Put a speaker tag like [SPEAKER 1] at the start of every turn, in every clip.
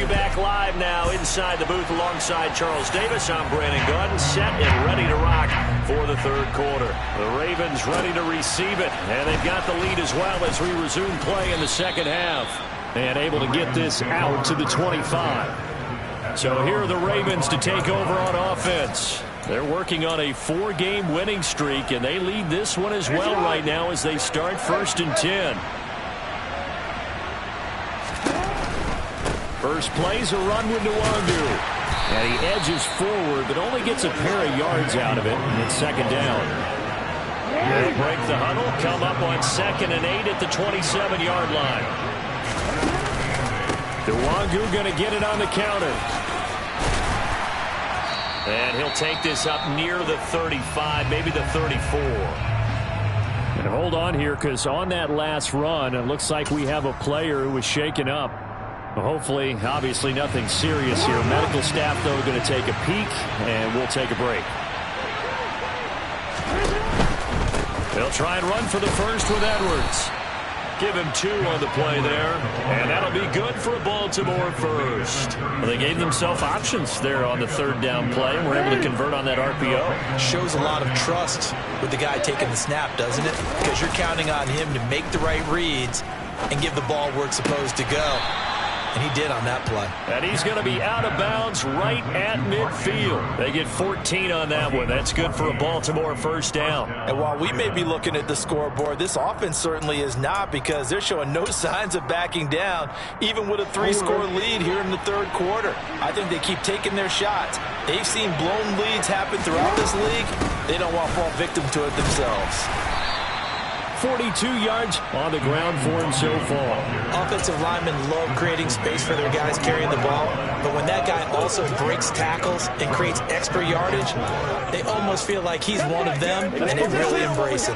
[SPEAKER 1] you back live now inside the booth alongside Charles Davis. I'm Brandon Gunn, set and ready to rock for the third quarter. The Ravens ready to receive it, and they've got the lead as well as we resume play in the second half. And able to get this out to the 25. So here are the Ravens to take over on offense. They're working on a 4-game winning streak, and they lead this one as well right now as they start 1st and 10. First play's a run with Nwangu. And he edges forward, but only gets a pair of yards out of it, and it's second down. They'll break the huddle, come up on 2nd and 8 at the 27-yard line. Nwangu going to get it on the counter. And he'll take this up near the 35, maybe the 34. And hold on here, because on that last run, it looks like we have a player who was shaken up. Hopefully, obviously nothing serious here. Medical staff, though, going to take a peek, and we'll take a break. They'll try and run for the first with Edwards. Give him 2 on the play there, and that'll be good for a Baltimore first. Well, they gave themselves options there on the 3rd down play, and were able to convert on that RPO.
[SPEAKER 2] Shows a lot of trust with the guy taking the snap, doesn't it? Because you're counting on him to make the right reads and give the ball where it's supposed to go. And he did on that play.
[SPEAKER 1] And he's going to be out of bounds right at midfield. They get 14 on that one. That's good for a Baltimore first down.
[SPEAKER 2] And while we may be looking at the scoreboard, this offense certainly is not, because they're showing no signs of backing down, even with a 3-score lead here in the 3rd quarter. I think they keep taking their shots. They've seen blown leads happen throughout this league. They don't want to fall victim to it themselves.
[SPEAKER 1] 42 yards on the ground for him so far.
[SPEAKER 2] Offensive linemen love creating space for their guys carrying the ball, but when that guy also breaks tackles and creates extra yardage, they almost feel like he's one of them, and they really embrace him.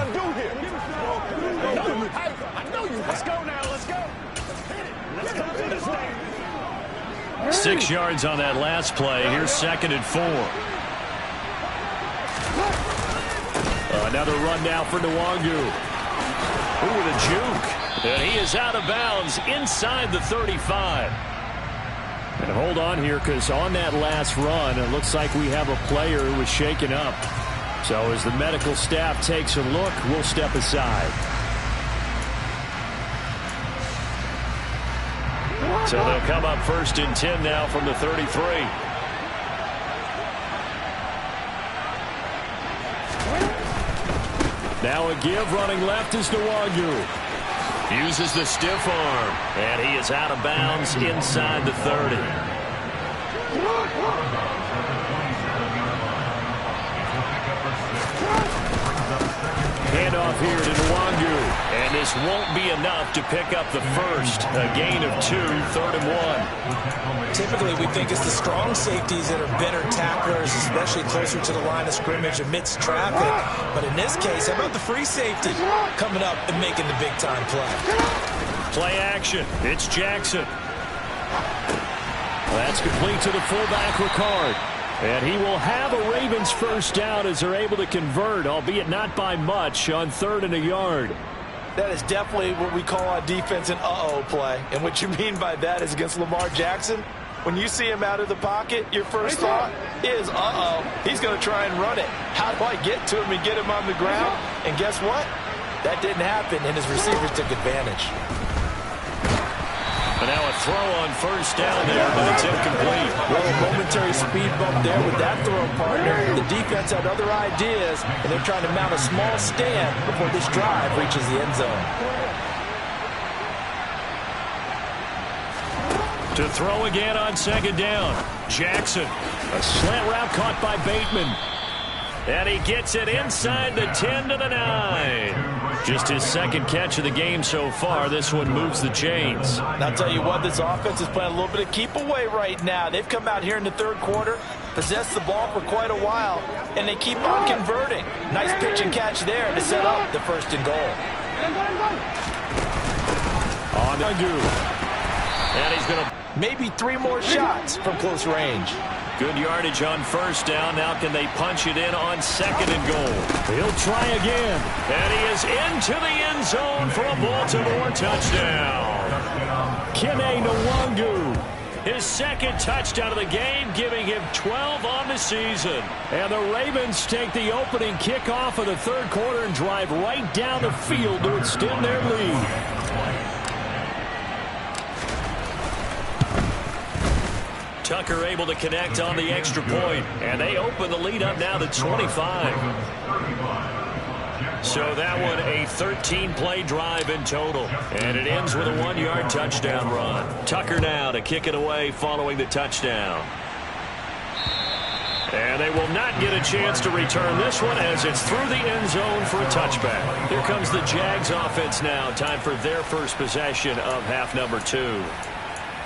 [SPEAKER 3] Let's go now, let's go. Let's go to this thing.
[SPEAKER 1] 6 yards on that last play. Here's 2nd and 4. Another run now for Nwangu. Ooh, with a juke. And he is out of bounds inside the 35. And hold on here, because on that last run, it looks like we have a player who was shaken up. So as the medical staff takes a look, we'll step aside. So they'll come up 1st and 10 now from the 33. Now a give, running left is Nwangu. Uses the stiff arm, and he is out of bounds inside the 30. Handoff here to Nwangu, and this won't be enough to pick up the first. A gain of 2, 3rd and 1.
[SPEAKER 2] Typically, we think it's the strong safeties that are better tacklers, especially closer to the line of scrimmage amidst traffic. But in this case, how about the free safety coming up and making the big-time play?
[SPEAKER 1] Play action. It's Jackson. That's complete to the fullback, Ricard. And he will have a Ravens first down as they're able to convert, albeit not by much, on 3rd and a yard.
[SPEAKER 2] That is definitely what we call on defense an uh-oh play. And what you mean by that is against Lamar Jackson, when you see him out of the pocket, your first thought is, uh-oh, he's going to try and run it. How do I get to him and get him on the ground? And guess what? That didn't happen, and his receivers took advantage.
[SPEAKER 1] And now a throw on first down there, but it's incomplete.
[SPEAKER 2] Well, a momentary speed bump there with that throw partner. The defense had other ideas, and they're trying to mount a small stand before this drive reaches the end zone.
[SPEAKER 1] To throw again on 2nd down. Jackson. A slant route caught by Bateman. And he gets it inside the 10 to the 9. Just his 2nd catch of the game so far. This one moves the chains.
[SPEAKER 2] And I'll tell you what, this offense is playing a little bit of keep away right now. They've come out here in the 3rd quarter, possessed the ball for quite a while, and they keep on converting. Nice pitch and catch there to set up the 1st and goal.
[SPEAKER 1] On the and he's going to
[SPEAKER 2] maybe 3 more shots from close range.
[SPEAKER 1] Good yardage on first down. Now can they punch it in on 2nd and goal? He'll try again. And he is into the end zone for a Baltimore touchdown. Kene Nwangu. His second touchdown of the game, giving him 12 on the season. And the Ravens take the opening kickoff of the third quarter and drive right down the field to extend their lead. Tucker able to connect on the extra point, and they open the lead up now to 25. So that one a 13-play drive in total, and it ends with a 1-yard touchdown run. Tucker now to kick it away following the touchdown. And they will not get a chance to return this one as it's through the end zone for a touchback. Here comes the Jags offense now. Time for their first possession of half number 2.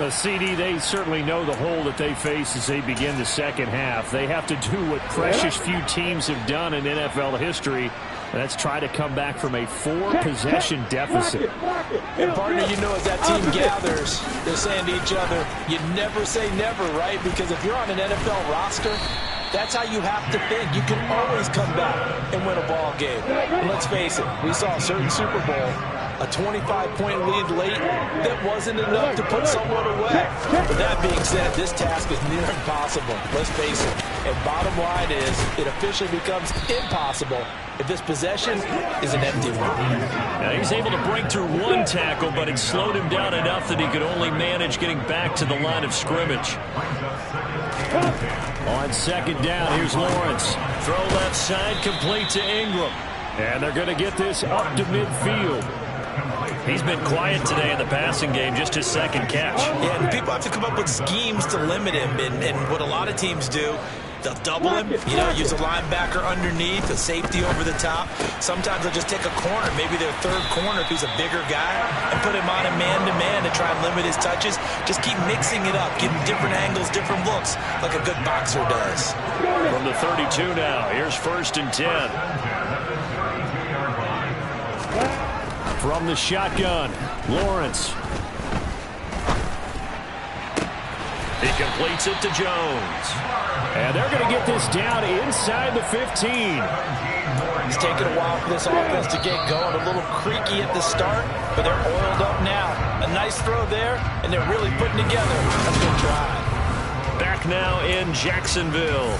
[SPEAKER 3] CD, they certainly know the hole that they face as they begin the second half. They have to do what precious few teams have done in NFL history. That's try to come back from a 4-possession deficit.
[SPEAKER 2] And partner, you know, as that team gathers, they're saying to each other, you never say never, right? Because if you're on an NFL roster, that's how you have to think. You can always come back and win a ball game. And let's face it, we saw a certain Super Bowl, a 25-point lead late that wasn't enough to put someone away. But that being said, this task is near impossible. Let's face it. And bottom line is, it officially becomes impossible if this possession is an empty one.
[SPEAKER 1] Now he's able to break through one tackle, but it slowed him down enough that he could only manage getting back to the line of scrimmage. On second down, here's Lawrence. Throw left side, complete to Ingram. And they're going to get this up to midfield. He's been quiet today in the passing game, just his second catch.
[SPEAKER 2] Yeah, and people have to come up with schemes to limit him, and what a lot of teams do, they'll double him, you know, use a linebacker underneath, a safety over the top. Sometimes they'll just take a corner, maybe their third corner if he's a bigger guy, and put him on a man-to-man to try and limit his touches. Just keep mixing it up, give him different angles, different looks, like a good boxer does.
[SPEAKER 1] From the 32 now, here's 1st and 10. From the shotgun, Lawrence. He completes it to Jones. And they're going to get this down inside the 15.
[SPEAKER 2] It's taken a while for this offense to get going. A little creaky at the start, but they're oiled up now. A nice throw there, and they're really putting together a good drive.
[SPEAKER 1] Back now in Jacksonville.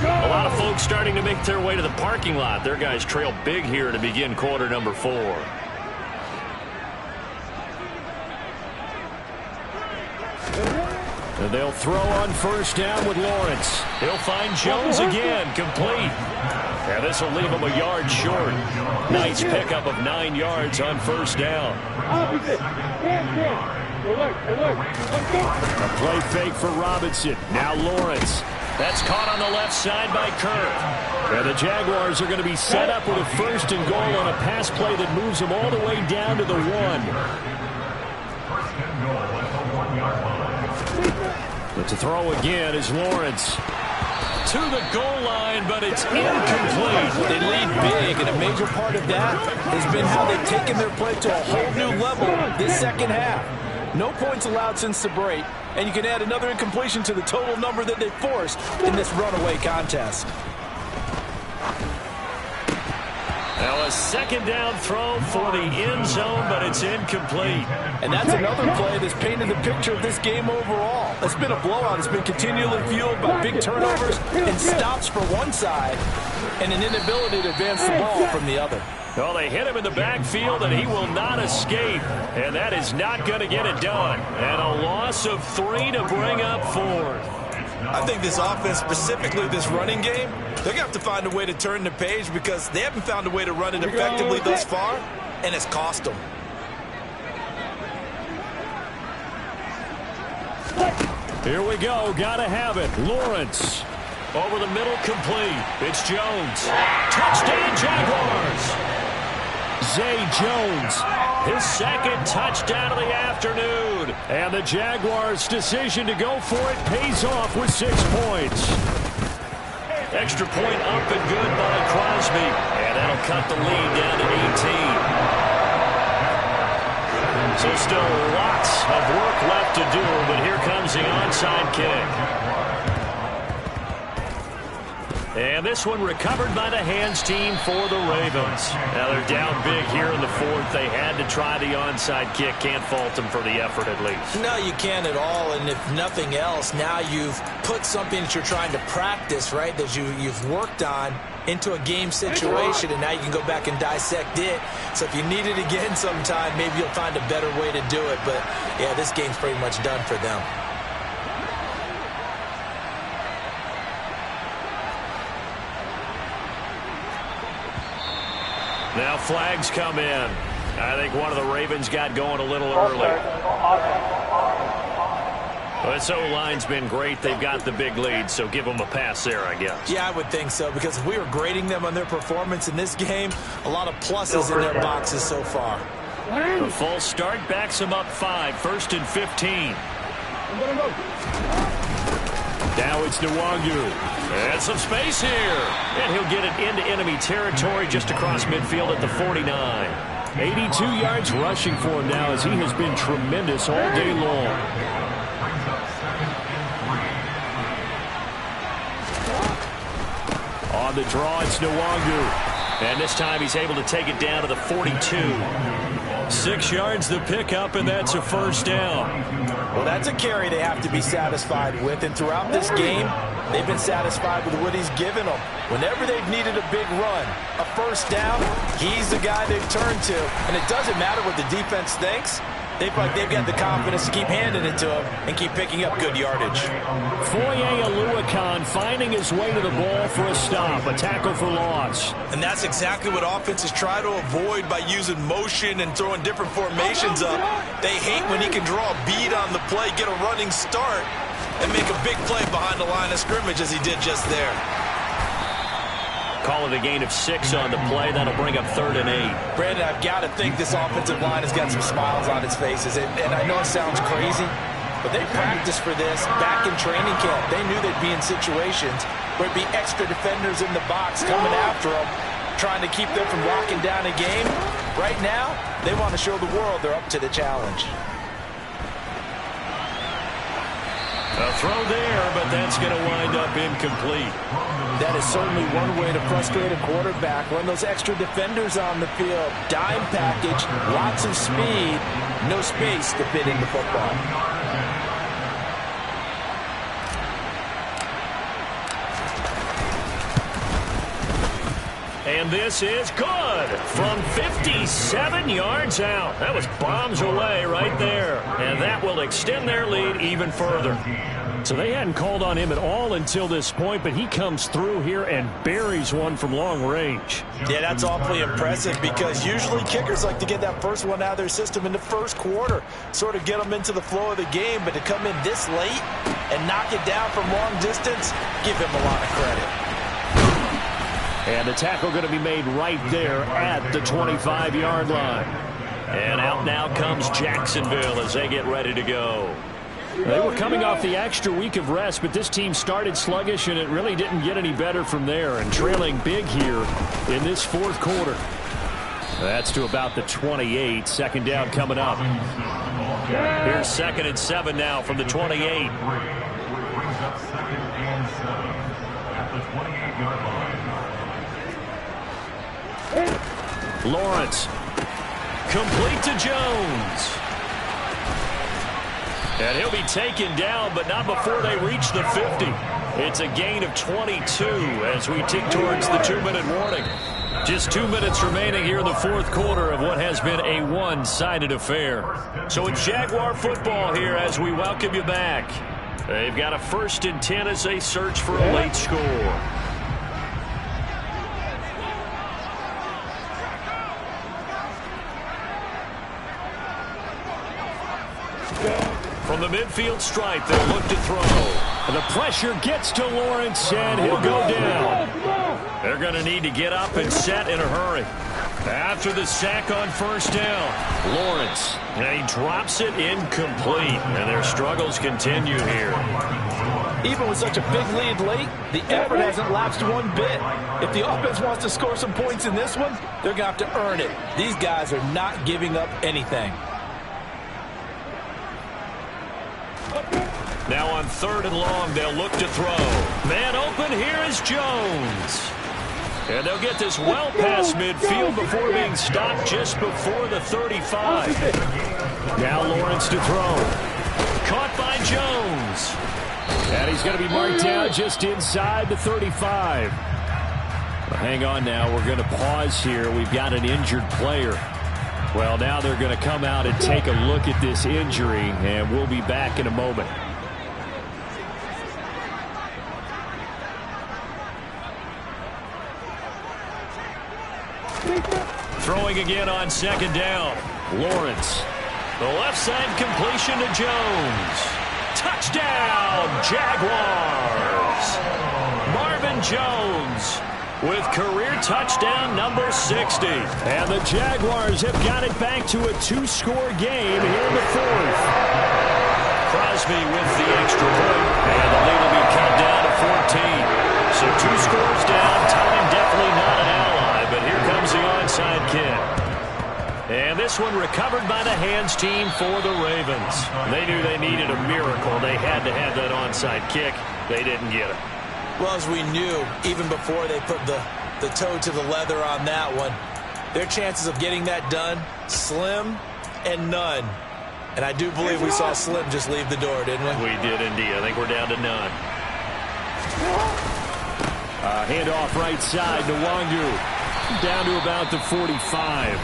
[SPEAKER 1] A lot of folks starting to make their way to the parking lot. Their guys trail big here to begin quarter number 4. And they'll throw on 1st down with Lawrence. He'll find Jones again, complete. And this will leave him a yard short. Nice pickup of 9 yards on 1st down. A play fake for Robinson. Now Lawrence. That's caught on the left side by Kirk. And the Jaguars are going to be set up with a 1st and goal on a pass play that moves them all the way down to the 1. But to throw again is Lawrence. To the goal line, but it's incomplete.
[SPEAKER 2] They lead big, and a major part of that has been how they've taken their play to a whole new level this second half. No points allowed since the break, and you can add another incompletion to the total number that they forced in this runaway contest.
[SPEAKER 1] Now a 2nd down throw for the end zone, but it's incomplete.
[SPEAKER 2] And that's another play that's painted the picture of this game overall. It's been a blowout. It's been continually fueled by big turnovers and stops for one side and an inability to advance the ball from the other.
[SPEAKER 1] Well, they hit him in the backfield, and he will not escape. And that is not going to get it done. And a loss of 3 to bring up 4th.
[SPEAKER 2] I think this offense, specifically this running game, they're going to have to find a way to turn the page because they haven't found a way to run it effectively thus far, and it's cost them.
[SPEAKER 1] Here we go. Gotta have it. Lawrence. Over the middle, complete. It's Jones. Touchdown, Jaguars. Zay Jones. His 2nd touchdown of the afternoon. And the Jaguars' decision to go for it pays off with 6 points. Extra point up and good by Crosby. And that'll cut the lead down to 18. So still lots of work left to do, but here comes the onside kick. And this one recovered by the hands team for the Ravens. Now they're down big here in the fourth. They had to try the onside kick. Can't fault them for the effort at least.
[SPEAKER 2] No, you can't at all. And if nothing else, now you've put something that you're trying to practice, right, that you've worked on into a game situation, and now you can go back and dissect it. So if you need it again sometime, maybe you'll find a better way to do it. But, yeah, this game's pretty much done for them.
[SPEAKER 1] Now flags come in. I think one of the Ravens got going a little early. Well, this O-line's been great. They've got the big lead, so give them a pass there, I guess.
[SPEAKER 2] Yeah, I would think so, because if we were grading them on their performance in this game, a lot of pluses in their boxes so far.
[SPEAKER 1] The false start backs them up 5, 1st and 15. Now it's Nwangu. And some space here. And he'll get it into enemy territory just across midfield at the 49.
[SPEAKER 3] 82 yards rushing for him now, as he has been tremendous all day long. On the draw, it's Nwangu.
[SPEAKER 1] And this time he's able to take it down to the 42. 6 yards the pickup, and that's a first down.
[SPEAKER 2] Well, that's a carry they have to be satisfied with. And throughout this game, they've been satisfied with what he's given them. Whenever they've needed a big run, a first down, he's the guy they've turned to. And it doesn't matter what the defense thinks. They've got the confidence to keep handing it to him and keep picking up good yardage.
[SPEAKER 3] Foye Oluwakan finding his way to the ball for a stop, a tackle for loss.
[SPEAKER 2] And that's exactly what offenses try to avoid by using motion and throwing different formations up. They hate when he can draw a bead on the play, get a running start, and make a big play behind the line of scrimmage as he did just there.
[SPEAKER 1] Call it a gain of 6 on the play. That'll bring up 3rd and 8.
[SPEAKER 2] Brandon, I've got to think this offensive line has got some smiles on its faces. And I know it sounds crazy, but they practiced for this back in training camp. They knew they'd be in situations where it'd be extra defenders in the box coming after them, trying to keep them from locking down a game. Right now, they want to show the world they're up to the challenge.
[SPEAKER 1] A throw there, but that's going to wind up incomplete.
[SPEAKER 2] That is certainly one way to frustrate a quarterback. Run those extra defenders on the field. Dime package, lots of speed, no space to fit in the football.
[SPEAKER 1] And this is good from 57 yards out. That was bombs away right there. And that will extend their lead even further.
[SPEAKER 3] So they hadn't called on him at all until this point, but he comes through here and buries one from long range.
[SPEAKER 2] Yeah, that's awfully impressive, because usually kickers like to get that first one out of their system in the first quarter, sort of get them into the flow of the game, but to come in this late and knock it down from long distance, give him a lot of credit.
[SPEAKER 3] And the tackle going to be made right there at the 25-yard line.
[SPEAKER 1] And out now comes Jacksonville as they get ready to go.
[SPEAKER 3] They were coming off the extra week of rest, but this team started sluggish, and it really didn't get any better from there, and trailing big here in this fourth quarter. That's to about the 28. Second down coming up.
[SPEAKER 1] Here's 2nd and 7 now from the 28. Lawrence. Complete to Jones. And he'll be taken down, but not before they reach the 50. It's a gain of 22 as we tick towards the 2-minute warning. Just 2 minutes remaining here in the fourth quarter of what has been a one-sided affair. So it's Jaguar football here as we welcome you back. They've got a 1st and 10 as they search for a late score. From the midfield stripe, they'll look to throw.
[SPEAKER 3] And the pressure gets to Lawrence, and he'll go down.
[SPEAKER 1] They're going to need to get up and set in a hurry. After the sack on first down, Lawrence, and he drops it incomplete. And their struggles continue here.
[SPEAKER 2] Even with such a big lead late, the effort hasn't lapsed one bit. If the offense wants to score some points in this one, they're going to have to earn it. These guys are not giving up anything.
[SPEAKER 1] Now on 3rd and long, they'll look to throw. Man open, here is Jones. And they'll get this well past midfield before being stopped just before the 35.
[SPEAKER 3] Now Lawrence to throw.
[SPEAKER 1] Caught by Jones.
[SPEAKER 3] And he's going to be marked down just inside the 35. Well, hang on now. We're going to pause here. We've got an injured player. Well, now they're going to come out and take a look at this injury, and we'll be back in a moment.
[SPEAKER 1] Throwing again on 2nd down.
[SPEAKER 3] Lawrence.
[SPEAKER 1] The left side completion to Jones. Touchdown, Jaguars. Marvin Jones with career touchdown number 60.
[SPEAKER 3] And the Jaguars have got it back to a 2-score game here in the 4th.
[SPEAKER 1] Crosby with the extra point. And the lead will be cut down to 14. So 2 scores down. Time definitely not an ally, but here comes the onside kick. And this one recovered by the hands team for the Ravens. They knew they needed a miracle. They had to have that onside kick. They didn't get it.
[SPEAKER 2] Well, as we knew, even before they put the toe to the leather on that one, their chances of getting that done, slim and none. And I do believe we saw Slim just leave the door, didn't we?
[SPEAKER 1] We did indeed. I think we're down to none.
[SPEAKER 3] Handoff right side to Wangu. Down to about the 45.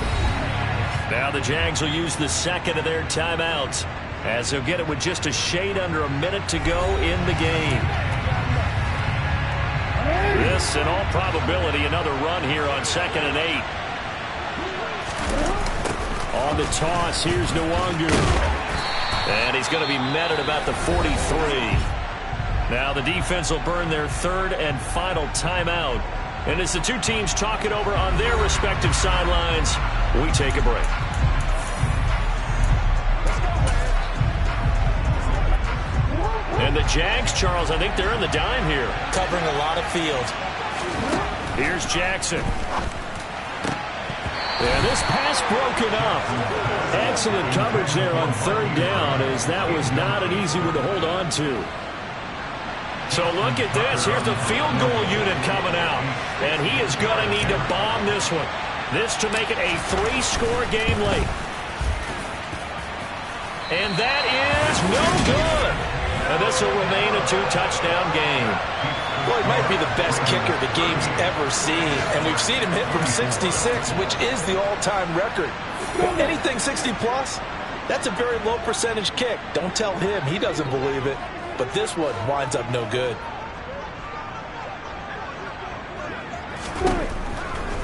[SPEAKER 1] Now the Jags will use the second of their timeouts as they'll get it with just a shade under a minute to go in the game. This, in all probability, another run here on 2nd and 8.
[SPEAKER 3] On the toss, here's Nwangu.
[SPEAKER 1] And he's going to be met at about the 43. Now the defense will burn their 3rd and final timeout. And as the two teams talk it over on their respective sidelines, we take a break. And the Jags, Charles, I think they're in the dime here.
[SPEAKER 2] Covering a lot of field.
[SPEAKER 1] Here's Jackson.
[SPEAKER 3] And this pass broken up. Excellent coverage there on 3rd down, as that was not an easy one to hold on to.
[SPEAKER 1] So look at this. Here's the field goal unit coming out. And he is going to need to bomb this one. This to make it a 3-score game late. And that is no good. And this will remain a 2-touchdown game.
[SPEAKER 2] Well, he might be the best kicker the game's ever seen. And we've seen him hit from 66, which is the all-time record. Anything 60-plus, that's a very low percentage kick. Don't tell him he doesn't believe it. But this one winds up no good.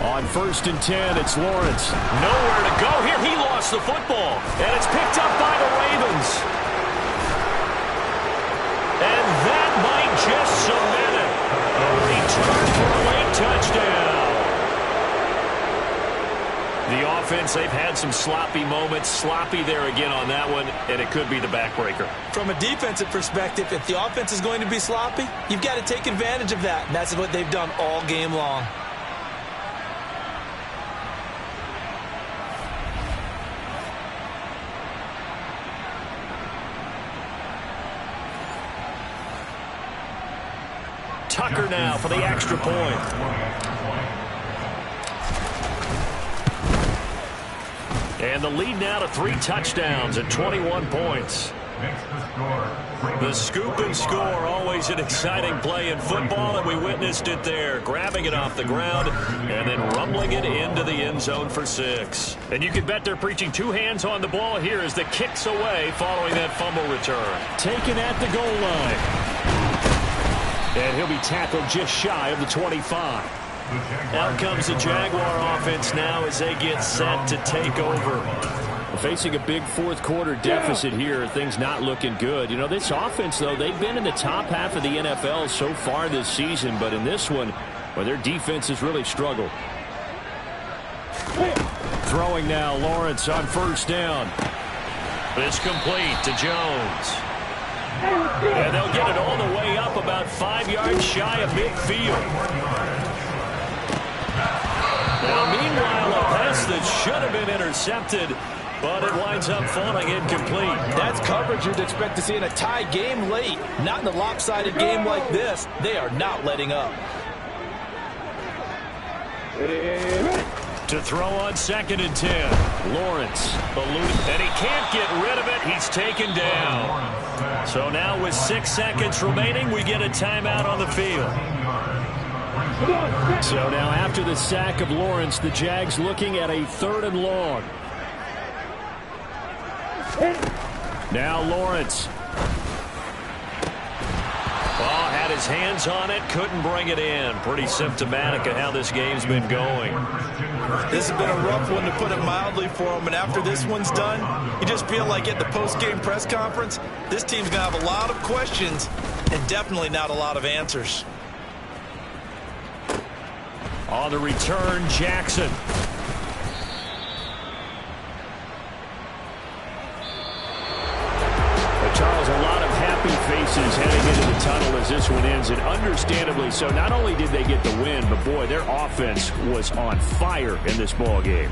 [SPEAKER 3] On 1st and 10, it's Lawrence.
[SPEAKER 1] Nowhere to go here. He lost the football. And it's picked up by the Ravens. And that might just cement it. A return for a late touchdown. The offense, they've had some sloppy moments. Sloppy there again on that one, and it could be the backbreaker.
[SPEAKER 2] From a defensive perspective, if the offense is going to be sloppy, you've got to take advantage of that. And that's what they've done all game long.
[SPEAKER 1] Tucker now for the extra point. And the lead now to 3 touchdowns and 21 points. The scoop and score, always an exciting play in football, and we witnessed it there. Grabbing it off the ground and then rumbling it into the end zone for 6.
[SPEAKER 3] And you can bet they're preaching 2 hands on the ball here as the kick's away following that fumble return. Taken at the goal line. And he'll be tackled just shy of the 25.
[SPEAKER 1] Out comes the Jaguar offense now as they get set to take over.
[SPEAKER 3] Facing a big 4th quarter deficit here, things not looking good. You know, this offense, though, they've been in the top half of the NFL so far this season, but in this one, well, their defense has really struggled. Throwing now, Lawrence on 1st down.
[SPEAKER 1] It's complete to Jones. And they'll get it all the way up about 5 yards shy of midfield. Now, meanwhile, a pass that should have been intercepted But it winds up falling incomplete.
[SPEAKER 2] That's coverage you'd expect to see in a tie game late. Not in a lopsided game like this. They are not letting up.
[SPEAKER 1] To throw on 2nd and 10. Lawrence eluded, and he can't get rid of it. He's taken down. So now with 6 seconds remaining, we get a timeout on the field.
[SPEAKER 3] So now after the sack of Lawrence, the Jags looking at a 3rd and long. Now Lawrence.
[SPEAKER 1] Oh, had his hands on it, couldn't bring it in. Pretty symptomatic of how this game's been going.
[SPEAKER 2] This has been a rough one, to put it mildly, for him. And after this one's done, you just feel like at the post-game press conference, this team's going to have a lot of questions and definitely not a lot of answers.
[SPEAKER 1] On the return, Jackson.
[SPEAKER 3] Charles, a lot of happy faces heading into the tunnel as this one ends, and understandably so. Not only did they get the win, but boy, their offense was on fire in this ball game.